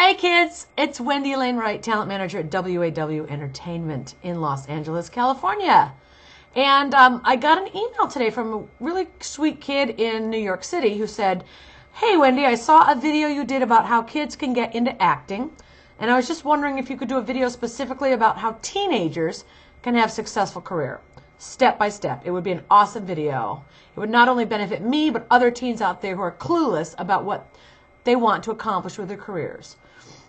Hey kids, it's Wendy Elaine Wright, talent manager at WAW Entertainment in Los Angeles, California. And I got an email today from a really sweet kid in New York City who said, "Hey Wendy, I saw a video you did about how kids can get into acting, and I was just wondering if you could do a video specifically about how teenagers can have a successful career, step by step. It would be an awesome video. It would not only benefit me, but other teens out there who are clueless about what they want to accomplish with their careers.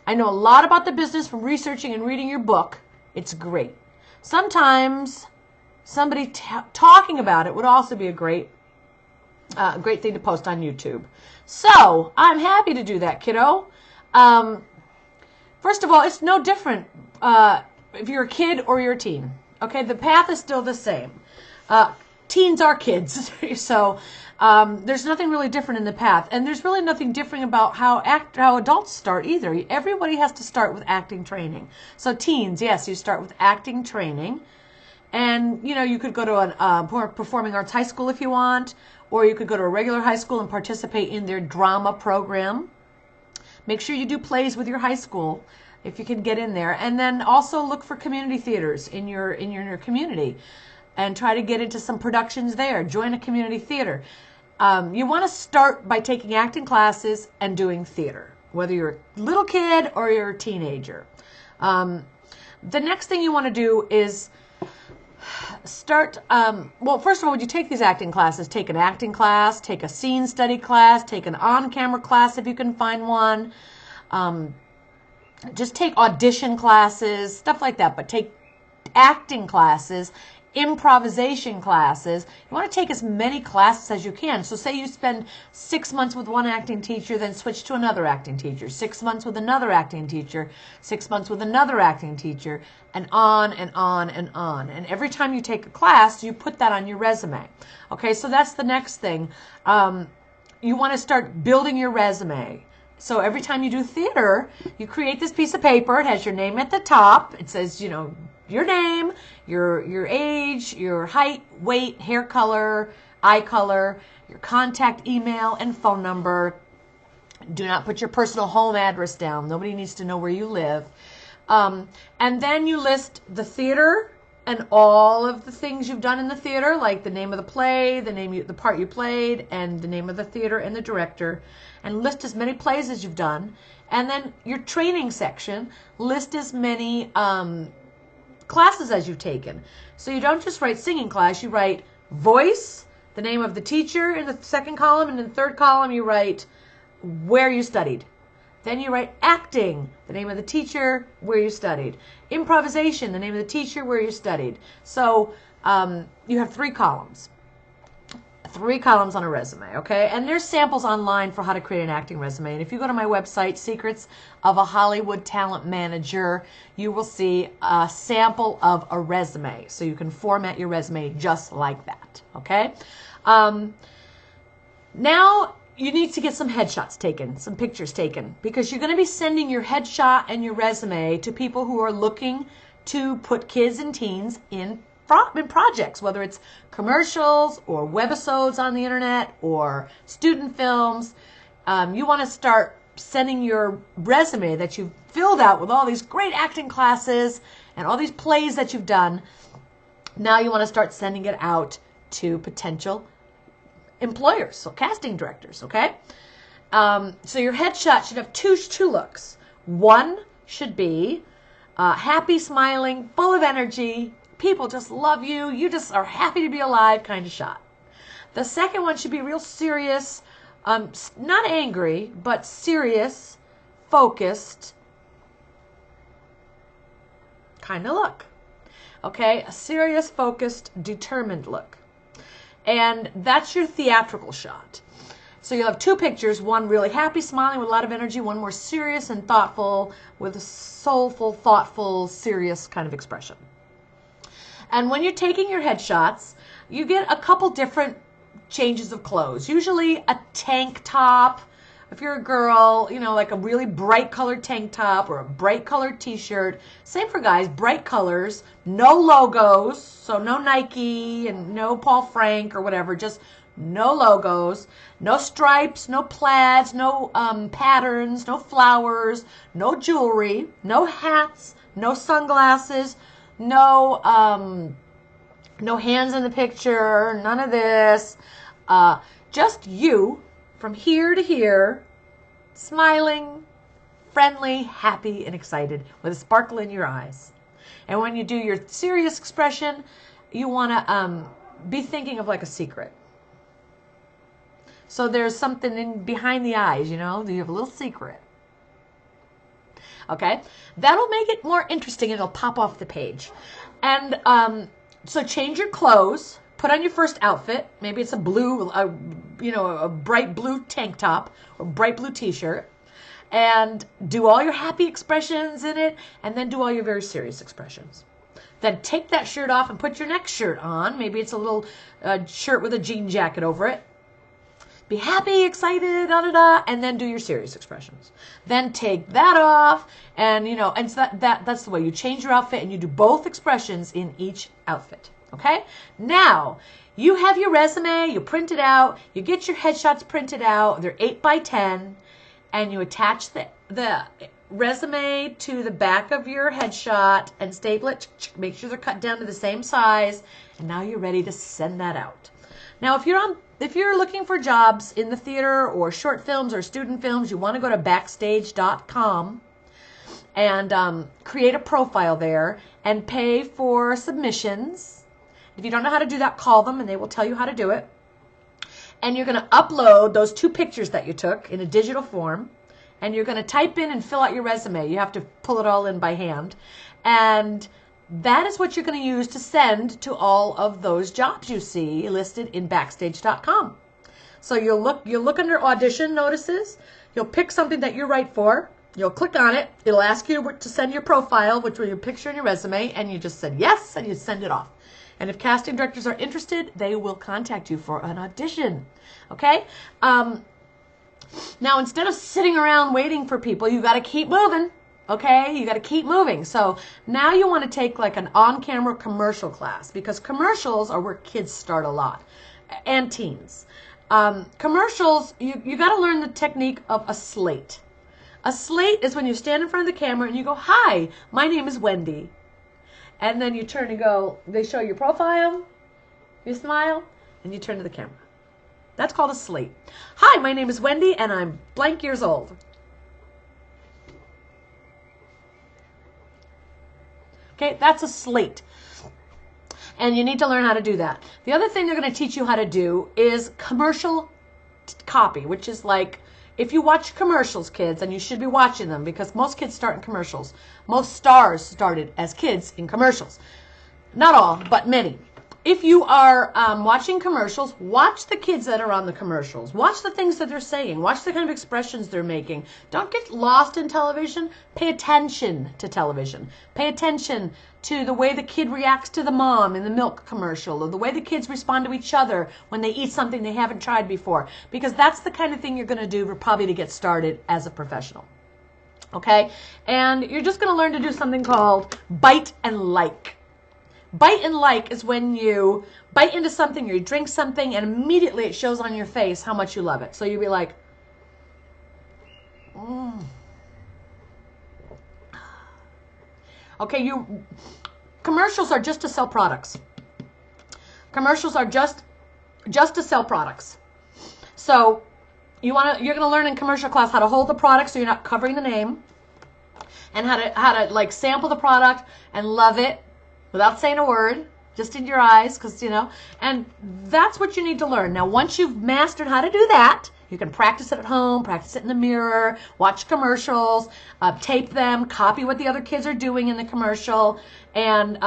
I know a lot about the business from researching and reading your book. It's great. Sometimes somebody talking about it would also be a great thing to post on YouTube." So I'm happy to do that, kiddo. First of all, it's no different if you're a kid or you're a teen. Okay, the path is still the same. Teens are kids, so there's nothing really different in the path, and there's really nothing different about how adults start either. Everybody has to start with acting training. So teens, yes, you start with acting training, and you could go to a performing arts high school if you want, or you could go to a regular high school and participate in their drama program. Make sure you do plays with your high school if you can get in there, and then also look for community theaters in your community and try to get into some productions there. Join a community theater. You want to start by taking acting classes and doing theater, whether you're a little kid or you're a teenager. The next thing you want to do is start, well, first of all, when you take these acting classes, take an acting class, take a scene study class, take an on-camera class if you can find one. Just take audition classes, stuff like that, but take acting classes, improvisation classes. You want to take as many classes as you can. So say you spend 6 months with one acting teacher, then switch to another acting teacher, 6 months with another acting teacher, 6 months with another acting teacher, and on and on and on. And every time you take a class, you put that on your resume. Okay, so that's the next thing. You want to start building your resume. So every time you do theater, you create this piece of paper. It has your name at the top. It says, your name, your age, your height, weight, hair color, eye color, your contact email and phone number. Do not put your personal home address down. Nobody needs to know where you live. And then you list the theater and all of the things you've done in the theater, like the name of the play, the part you played, and the name of the theater and the director, and list as many plays as you've done. And then your training section, list as many classes as you've taken. So you don't just write singing class, you write voice, the name of the teacher in the second column, and in the third column you write where you studied. Then you write acting, the name of the teacher, where you studied. Improvisation, the name of the teacher, where you studied. So you have 3 columns. 3 columns on a resume, okay? And there's samples online for how to create an acting resume. And if you go to my website, Secrets of a Hollywood Talent Manager, you will see a sample of a resume. So you can format your resume just like that, okay? Now you need to get some headshots taken, some pictures taken, because you're going to be sending your headshot and your resume to people who are looking to put kids and teens in projects, whether it's commercials or webisodes on the internet or student films. You want to start sending your resume that you've filled out with all these great acting classes and all these plays that you've done. Now you want to start sending it out to potential employers, so casting directors, okay? So your headshot should have two looks. One should be happy, smiling, full of energy, people just love you, you just are happy to be alive kind of shot. The second one should be real serious, not angry, but serious, focused kind of look. Okay, a serious, focused, determined look. And that's your theatrical shot. So you'll have 2 pictures, one really happy, smiling with a lot of energy, one more serious and thoughtful with a soulful, thoughtful, serious kind of expression. And when you're taking your headshots, you get a couple different changes of clothes. Usually a tank top, if you're a girl, like a really bright colored tank top or a bright colored t-shirt. Same for guys, bright colors, no logos, so no Nike and no Paul Frank or whatever, just no logos, no stripes, no plaids, no patterns, no flowers, no jewelry, no hats, no sunglasses, no hands in the picture, none of this. Just you from here to here, smiling, friendly, happy, and excited with a sparkle in your eyes. And when you do your serious expression, you want to be thinking of like a secret. So there's something in behind the eyes, you know, you have a little secret. Okay, that'll make it more interesting. It'll pop off the page. And so change your clothes, put on your first outfit. Maybe it's a bright blue tank top or bright blue t-shirt, and do all your happy expressions in it, and then do all your very serious expressions. Then take that shirt off and put your next shirt on. Maybe it's a little shirt with a jean jacket over it. Be happy, excited, and then do your serious expressions. Then take that off, and and so that's the way you change your outfit, and you do both expressions in each outfit. Okay? Now, you have your resume, you print it out, you get your headshots printed out, they're 8x10, and you attach the resume to the back of your headshot and staple it, make sure they're cut down to the same size, and now you're ready to send that out. Now, if you're looking for jobs in the theater or short films or student films, you want to go to Backstage.com and create a profile there and pay for submissions. If you don't know how to do that, call them and they will tell you how to do it. And you're going to upload those 2 pictures that you took in a digital form, and you're going to type in and fill out your resume. You have to pull it all in by hand. And that is what you're going to use to send to all of those jobs you see listed in Backstage.com. So you'll look under audition notices. You'll pick something that you're right for. You'll click on it. It'll ask you to send your profile, which will your picture and your resume, and you just said yes, and you send it off. And if casting directors are interested, they will contact you for an audition. Okay? Now, instead of sitting around waiting for people, you got to keep moving. Okay, you got to keep moving. So now you want to take like an on-camera commercial class, because commercials are where kids start a lot, and teens. Commercials, you got to learn the technique of a slate. A slate is when you stand in front of the camera and you go, "Hi, my name is Wendy," and then you turn and go. They show your profile, you smile, and you turn to the camera. That's called a slate. "Hi, my name is Wendy, and I'm blank years old." Okay, that's a slate. And you need to learn how to do that. The other thing they're going to teach you how to do is commercial copy, which is like, if you watch commercials, kids, and you should be watching them because most kids start in commercials. Most stars started as kids in commercials. Not all, but many. If you are watching commercials, watch the kids that are on the commercials. Watch the things that they're saying. Watch the kind of expressions they're making. Don't get lost in television. Pay attention to television. Pay attention to the way the kid reacts to the mom in the milk commercial, or the way the kids respond to each other when they eat something they haven't tried before. Because that's the kind of thing you're going to do probably to get started as a professional. Okay? And you're just going to learn to do something called bite and like. Bite and like is when you bite into something or you drink something and immediately it shows on your face how much you love it. So you'll be like, Okay, commercials are just to sell products. Commercials are just to sell products. So you're going to learn in commercial class how to hold the product so you're not covering the name, and how to like sample the product and love it without saying a word, just in your eyes, because, and that's what you need to learn. Now, once you've mastered how to do that, you can practice it at home, practice it in the mirror, watch commercials, tape them, copy what the other kids are doing in the commercial, and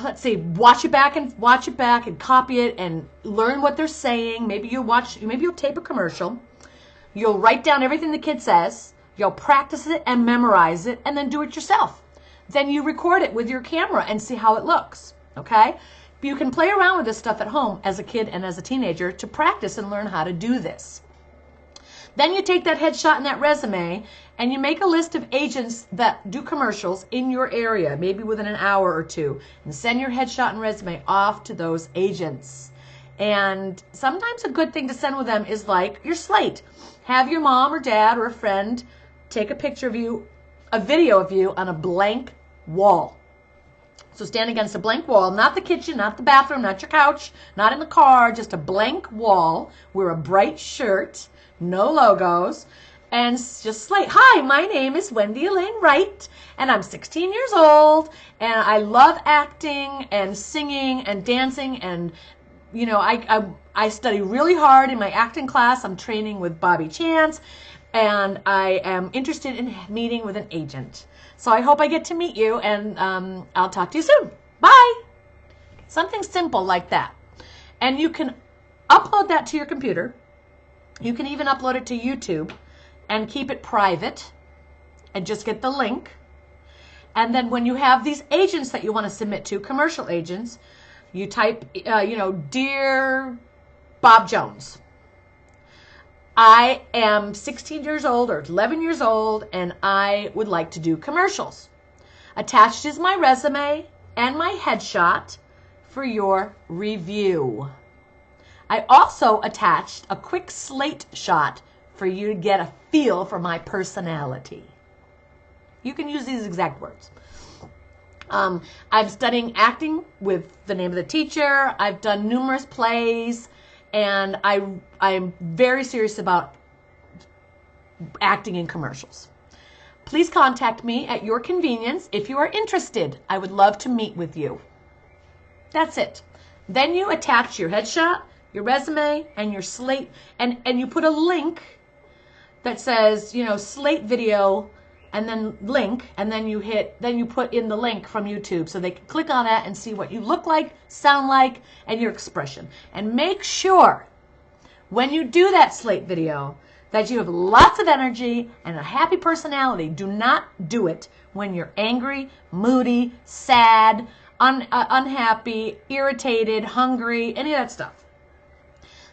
let's see, watch it back and copy it and learn what they're saying. Maybe you'll tape a commercial. You'll write down everything the kid says. You'll practice it and memorize it, and then do it yourself. Then you record it with your camera and see how it looks, okay? You can play around with this stuff at home as a kid and as a teenager to practice and learn how to do this. Then you take that headshot and that resume and you make a list of agents that do commercials in your area, maybe within an hour or two, and send your headshot and resume off to those agents. And sometimes a good thing to send with them is like your slate. Have your mom or dad or a friend take a picture of you, a video of you on a blank wall. So stand against a blank wall, not the kitchen, not the bathroom, not your couch, not in the car, just a blank wall. Wear a bright shirt, no logos, and just slate. Hi, my name is Wendy Elaine Wright, and I'm 16 years old, and I love acting and singing and dancing, and you know, I study really hard in my acting class. I'm training with Bobby Chance, and I am interested in meeting with an agent. So I hope I get to meet you, and I'll talk to you soon. Bye. Something simple like that. And you can upload that to your computer. You can even upload it to YouTube and keep it private and just get the link. And then when you have these agents that you want to submit to, commercial agents, you type, Dear Bob Jones, I am 16 years old or 11 years old, and I would like to do commercials. Attached is my resume and my headshot for your review. I also attached a quick slate shot for you to get a feel for my personality. You can use these exact words. I'm studying acting with The Name of the Teacher. I've done numerous plays, and I'm very serious about acting in commercials. Please contact me at your convenience if you are interested. I would love to meet with you. That's it. Then you attach your headshot, your resume, and your slate, and you put a link that says, slate video, and then link, and then you put in the link from YouTube so they can click on that and see what you look like, sound like, and your expression. And make sure when you do that slate video that you have lots of energy and a happy personality. Do not do it when you're angry, moody, sad, unhappy, irritated, hungry, any of that stuff.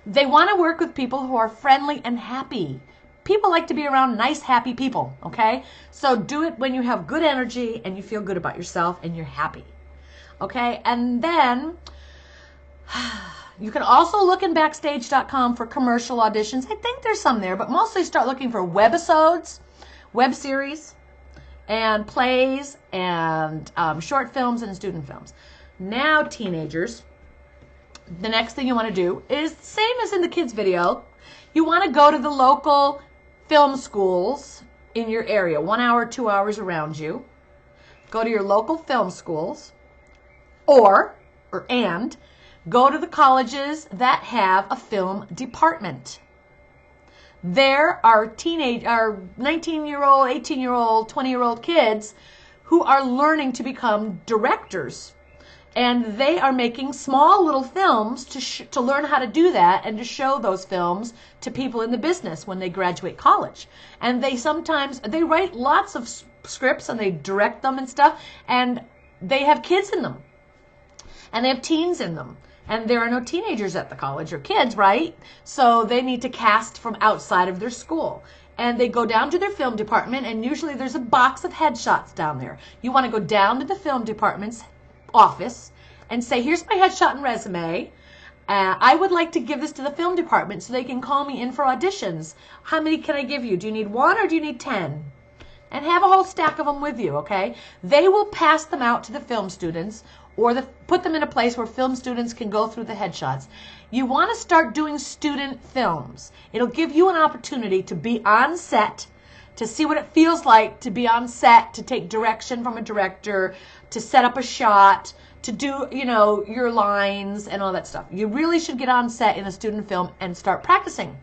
They want to work with people who are friendly and happy. People like to be around nice, happy people, okay? So do it when you have good energy and you feel good about yourself and you're happy, okay? And then you can also look in Backstage.com for commercial auditions. I think there's some there, but mostly start looking for webisodes, web series, and plays, and short films and student films. Now, teenagers, the next thing you want to do is the same as in the kids video. You want to go to the local film schools in your area, 1 hour, 2 hours around you. Go to your local film schools, and go to the colleges that have a film department. There are 19-year-old, 18-year-old, 20-year-old kids who are learning to become directors. And they are making small little films to learn how to do that and to show those films to people in the business when they graduate college. And they write lots of scripts and they direct them and stuff, and they have kids in them. And they have teens in them. And there are no teenagers at the college or kids, right? So they need to cast from outside of their school. And they go down to their film department, and usually there's a box of headshots down there. You want to go down to the film department's office and say, here's my headshot and resume. I would like to give this to the film department so they can call me in for auditions. How many can I give you? Do you need 1 or do you need 10? And have a whole stack of them with you, okay? They will pass them out to the film students, or put them in a place where film students can go through the headshots. You want to start doing student films. It'll give you an opportunity to be on set, to see what it feels like to be on set, to take direction from a director, to set up a shot, to do, your lines and all that stuff. You really should get on set in a student film and start practicing.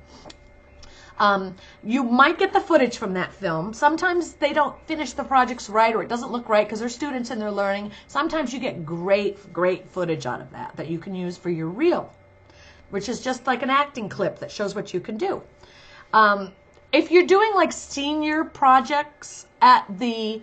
You might get the footage from that film. Sometimes they don't finish the projects right, or it doesn't look right because they're students and they're learning. Sometimes you get great footage out of that you can use for your reel, which is just like an acting clip that shows what you can do. If you're doing like senior projects at the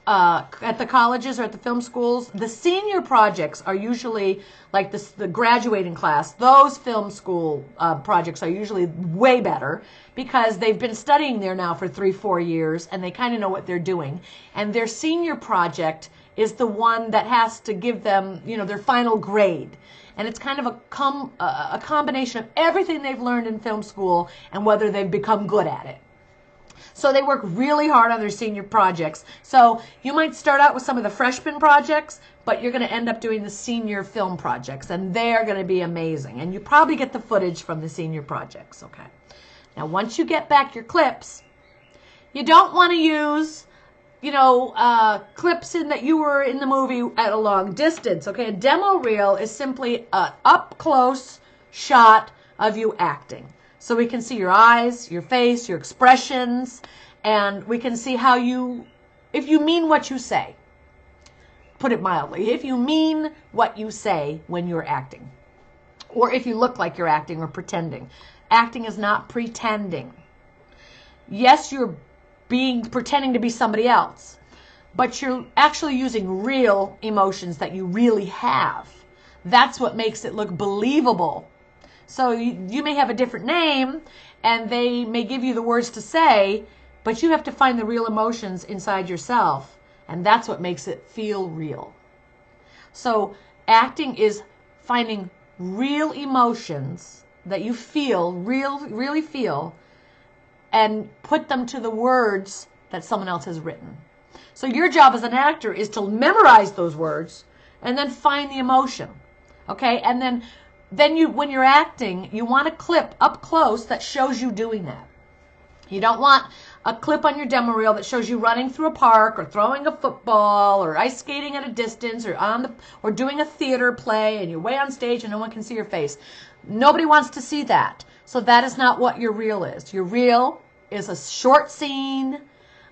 colleges or at the film schools, the senior projects are usually like the graduating class. Those film school projects are usually way better because they've been studying there now for 3-4 years and they kind of know what they're doing. And their senior project is the one that has to give them, their final grade. And it's kind of a combination of everything they've learned in film school and whether they've become good at it. So they work really hard on their senior projects. So you might start out with some of the freshman projects, but you're going to end up doing the senior film projects, and they're going to be amazing. And you probably get the footage from the senior projects, okay? Now, once you get back your clips, you don't want to use, clips in that you were in the movie at a long distance, okay? A demo reel is simply an up-close shot of you acting. So we can see your eyes, your face, your expressions, and we can see how if you mean what you say. Put it mildly, if you mean what you say when you're acting, or if you look like you're acting or pretending. Acting is not pretending. Yes, you're pretending to be somebody else, but you're actually using real emotions that you really have. That's what makes it look believable. So you may have a different name, and they may give you the words to say, but you have to find the real emotions inside yourself, and that's what makes it feel real. So acting is finding real emotions that you feel, really feel, and put them to the words that someone else has written. So your job as an actor is to memorize those words and then find the emotion, okay? And then when you're acting, you want a clip up close that shows you doing that. You don't want a clip on your demo reel that shows you running through a park or throwing a football or ice skating at a distance or doing a theater play and you're way on stage and no one can see your face. Nobody wants to see that. So that is not what your reel is. Your reel is a short scene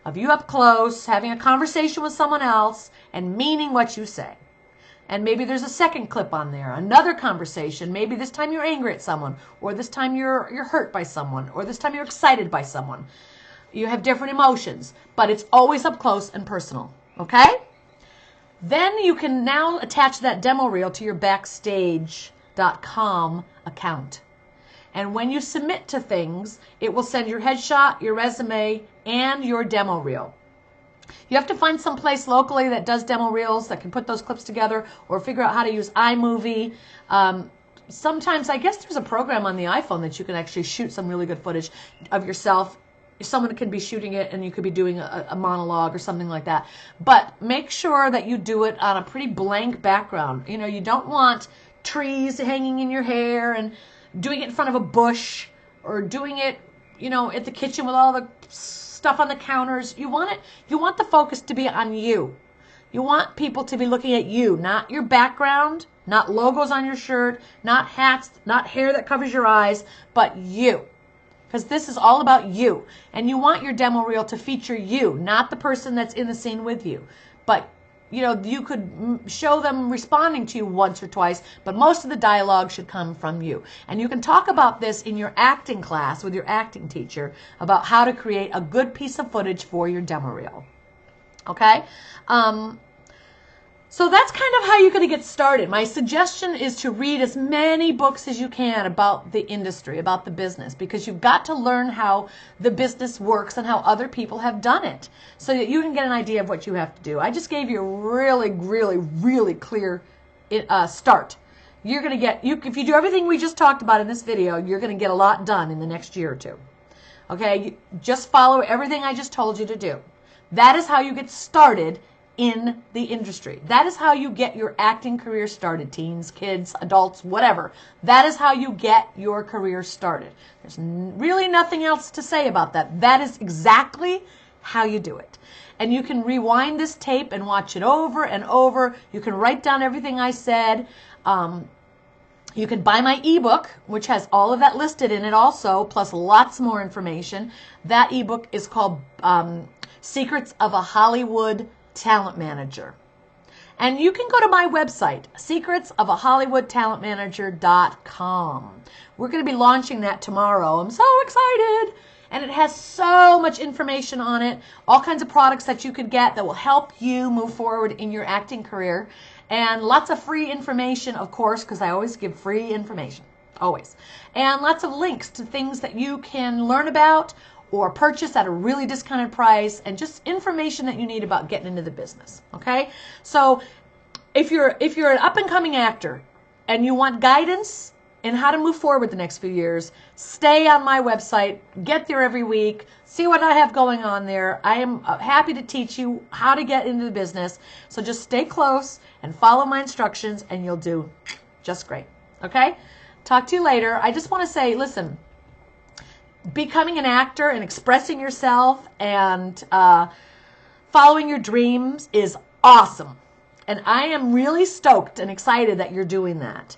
of you up close having a conversation with someone else and meaning what you say. And maybe there's a second clip on there, another conversation. Maybe this time you're angry at someone, or this time you're hurt by someone, or this time you're excited by someone. You have different emotions, but it's always up close and personal, okay? Then you can now attach that demo reel to your Backstage.com account. And when you submit to things, it will send your headshot, your resume, and your demo reel. You have to find some place locally that does demo reels that can put those clips together or figure out how to use iMovie. Sometimes, I guess there's a program on the iPhone that you can actually shoot some really good footage of yourself. Someone could be shooting it and you could be doing a monologue or something like that. But make sure that you do it on a pretty blank background. You don't want trees hanging in your hair and doing it in front of a bush or doing it, at the kitchen with all the stuff on the counters. You want the focus to be on you. You want people to be looking at you, not your background, not logos on your shirt, not hats, not hair that covers your eyes, but you. Because this is all about you. And you want your demo reel to feature you, not the person that's in the scene with you. But you could show them responding to you once or twice, but most of the dialogue should come from you. And you can talk about this in your acting class with your acting teacher about how to create a good piece of footage for your demo reel. Okay? So that's kind of how you're going to get started. My suggestion is to read as many books as you can about the industry, about the business, because you've got to learn how the business works and how other people have done it so that you can get an idea of what you have to do. I just gave you a really, really, really clear start. You're going to get, if you do everything we just talked about in this video, you're going to get a lot done in the next year or two. Okay? Just follow everything I just told you to do. That is how you get started in the industry. That is how you get your acting career started. Teens, kids, adults, whatever. That is how you get your career started. There's really nothing else to say about that. That is exactly how you do it. And you can rewind this tape and watch it over and over. You can write down everything I said. You can buy my ebook, which has all of that listed in it also, plus lots more information. That ebook is called Secrets of a Hollywood Talent Manager. And you can go to my website, secretsofahollywoodtalentmanager.com. We're going to be launching that tomorrow. I'm so excited. And it has so much information on it, all kinds of products that you could get that will help you move forward in your acting career. And lots of free information, of course, because I always give free information, always. And lots of links to things that you can learn about or purchase at a really discounted price, and just information that you need about getting into the business. Okay? So if you're an up-and-coming actor and you want guidance in how to move forward the next few years, stay on my website, get there every week, see what I have going on there. I am happy to teach you how to get into the business. So just stay close and follow my instructions and you'll do just great. Okay? Talk to you later. I just want to say, listen, becoming an actor and expressing yourself and following your dreams is awesome. And I am really stoked and excited that you're doing that.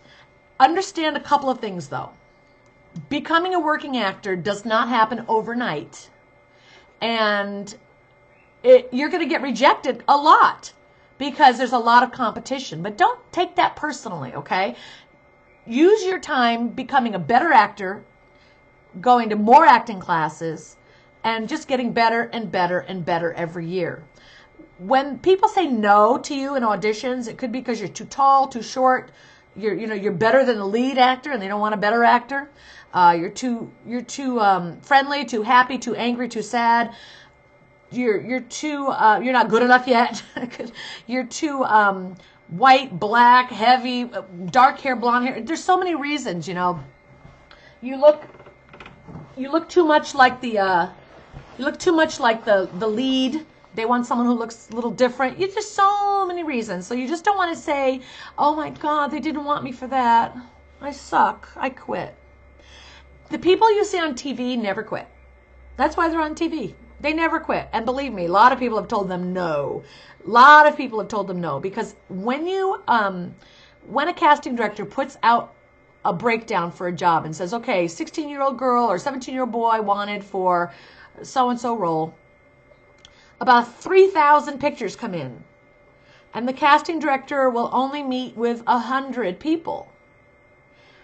Understand a couple of things, though. Becoming a working actor does not happen overnight. And you're going to get rejected a lot because there's a lot of competition. But don't take that personally, okay? Use your time becoming a better actor, going to more acting classes, and just getting better and better and better every year. When people say no to you in auditions, it could be because you're too tall, too short, you're better than the lead actor and they don't want a better actor. You're too friendly, too happy, too angry, too sad. You're not good enough yet. You're too white, black, heavy, dark hair, blonde hair. There's so many reasons, You look too much like the lead. They want someone who looks a little different. There's just so many reasons. So you just don't want to say, oh my God, they didn't want me for that. I suck. I quit. The people you see on TV never quit. That's why they're on TV. They never quit. And believe me, a lot of people have told them no. A lot of people have told them no. Because when a casting director puts out a breakdown for a job and says, okay, 16-year-old girl or 17-year-old boy wanted for so-and-so role, about 3,000 pictures come in. And the casting director will only meet with 100 people.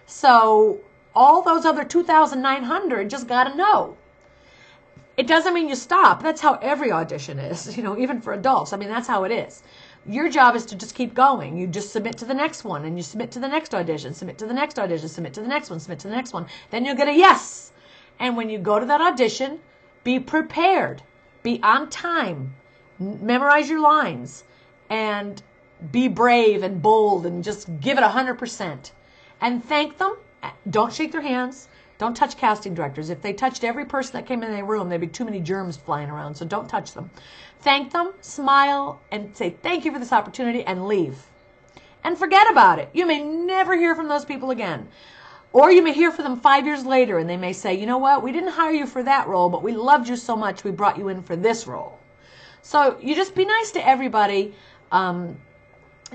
So all those other 2,900 just got to know. It doesn't mean you stop. That's how every audition is, even for adults. I mean, that's how it is. Your job is to just keep going. You just submit to the next one, and you submit to the next audition, submit to the next audition, submit to the next one, submit to the next one. Then you'll get a yes. And when you go to that audition, be prepared. Be on time. Memorize your lines. And be brave and bold and just give it 100%. And thank them. Don't shake their hands. Don't touch casting directors. If they touched every person that came in the room, there'd be too many germs flying around, so don't touch them. Thank them, smile, and say thank you for this opportunity, and leave. And forget about it. You may never hear from those people again. Or you may hear from them 5 years later, and they may say, you know what, we didn't hire you for that role, but we loved you so much, we brought you in for this role. So you just be nice to everybody.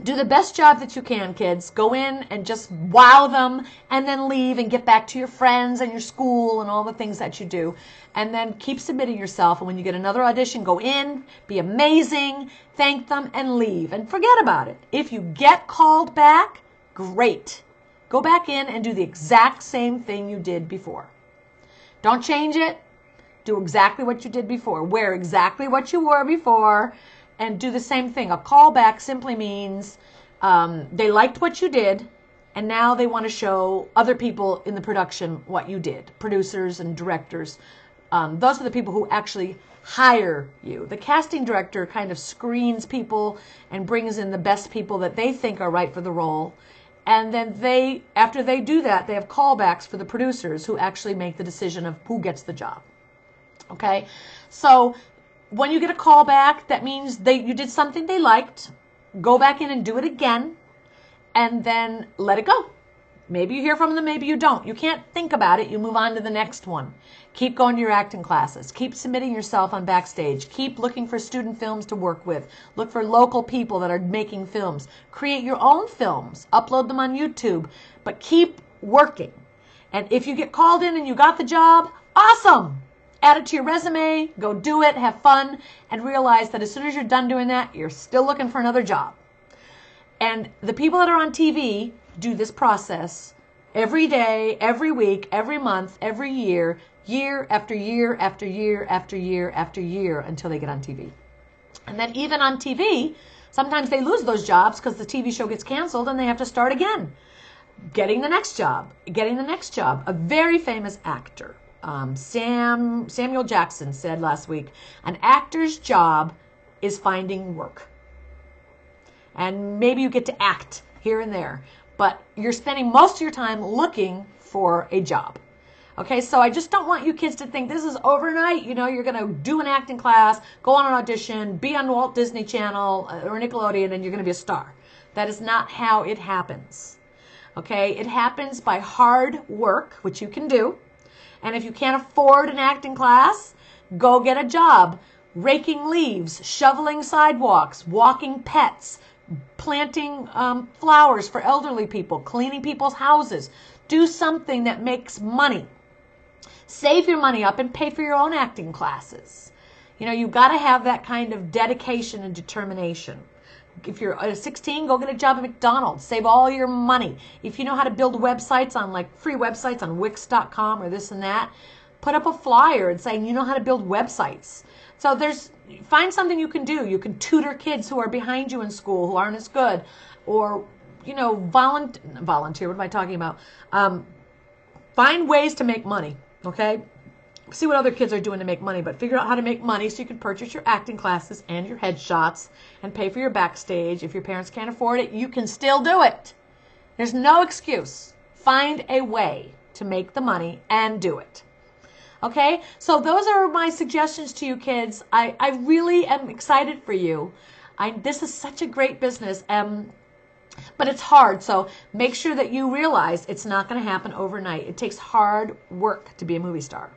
Do the best job that you can, kids. Go in and just wow them and then leave and get back to your friends and your school and all the things that you do. And then keep submitting yourself. And when you get another audition, go in, be amazing, thank them, and leave. And forget about it. If you get called back, great. Go back in and do the exact same thing you did before. Don't change it. Do exactly what you did before. Wear exactly what you wore before. And do the same thing. A callback simply means they liked what you did, and now they want to show other people in the production what you did. Producers and directors. Those are the people who actually hire you. The casting director kind of screens people and brings in the best people that they think are right for the role. And then after they do that, they have callbacks for the producers who actually make the decision of who gets the job. Okay? So when you get a call back, that means you did something they liked. Go back in and do it again, and then let it go. Maybe you hear from them, maybe you don't. You can't think about it. You move on to the next one. Keep going to your acting classes. Keep submitting yourself on Backstage. Keep looking for student films to work with. Look for local people that are making films. Create your own films. Upload them on YouTube. But keep working. And if you get called in and you got the job, awesome! Add it to your resume, go do it, have fun, and realize that as soon as you're done doing that, you're still looking for another job. And the people that are on TV do this process every day, every week, every month, every year, year after year after year after year after year until they get on TV. And then even on TV, sometimes they lose those jobs because the TV show gets canceled and they have to start again. Getting the next job, getting the next job. A very famous actor. Samuel Jackson said last week, an actor's job is finding work. And maybe you get to act here and there. but you're spending most of your time looking for a job. Okay, so I just don't want you kids to think this is overnight. You know, you're going to do an acting class, go on an audition, be on Walt Disney Channel or Nickelodeon, and you're going to be a star. That is not how it happens. Okay, it happens by hard work, which you can do. And if you can't afford an acting class, go get a job raking leaves, shoveling sidewalks, walking pets, planting flowers for elderly people, cleaning people's houses. Do something that makes money. Save your money up and pay for your own acting classes. You know, you've got to have that kind of dedication and determination. If you're 16, go get a job at McDonald's. Save all your money. If you know how to build websites on, like, free websites on Wix.com or this and that, put up a flyer and saying you know how to build websites. So find something you can do. You can tutor kids who are behind you in school, who aren't as good, or, you know, volunteer. What am I talking about? Find ways to make money, okay? See what other kids are doing to make money, but figure out how to make money so you can purchase your acting classes and your headshots and pay for your backstage. If your parents can't afford it, you can still do it. There's no excuse. Find a way to make the money and do it. Okay, so those are my suggestions to you kids. I really am excited for you. This is such a great business, but it's hard. So make sure that you realize it's not going to happen overnight. It takes hard work to be a movie star.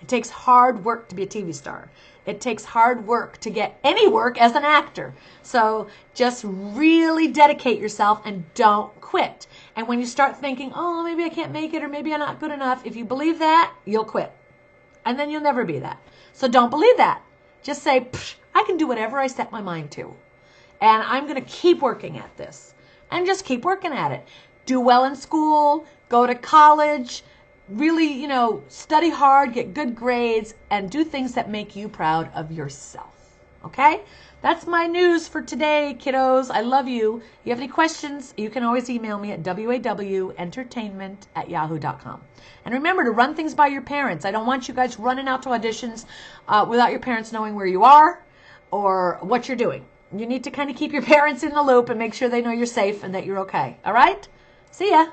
It takes hard work to be a TV star. It takes hard work to get any work as an actor. So just really dedicate yourself and don't quit. And when you start thinking, oh, maybe I can't make it or maybe I'm not good enough, if you believe that, you'll quit. And then you'll never be that. So don't believe that. Just say, I can do whatever I set my mind to. And I'm going to keep working at this. And just keep working at it. Do well in school. Go to college. Really, you know, study hard. Get good grades. And do things that make you proud of yourself. Okay? That's my news for today, kiddos. I love you. If you have any questions, you can always email me at wawentertainment@yahoo.com. And remember to run things by your parents. I don't want you guys running out to auditions without your parents knowing where you are or what you're doing. You need to kind of keep your parents in the loop and make sure they know you're safe and that you're okay. All right? See ya.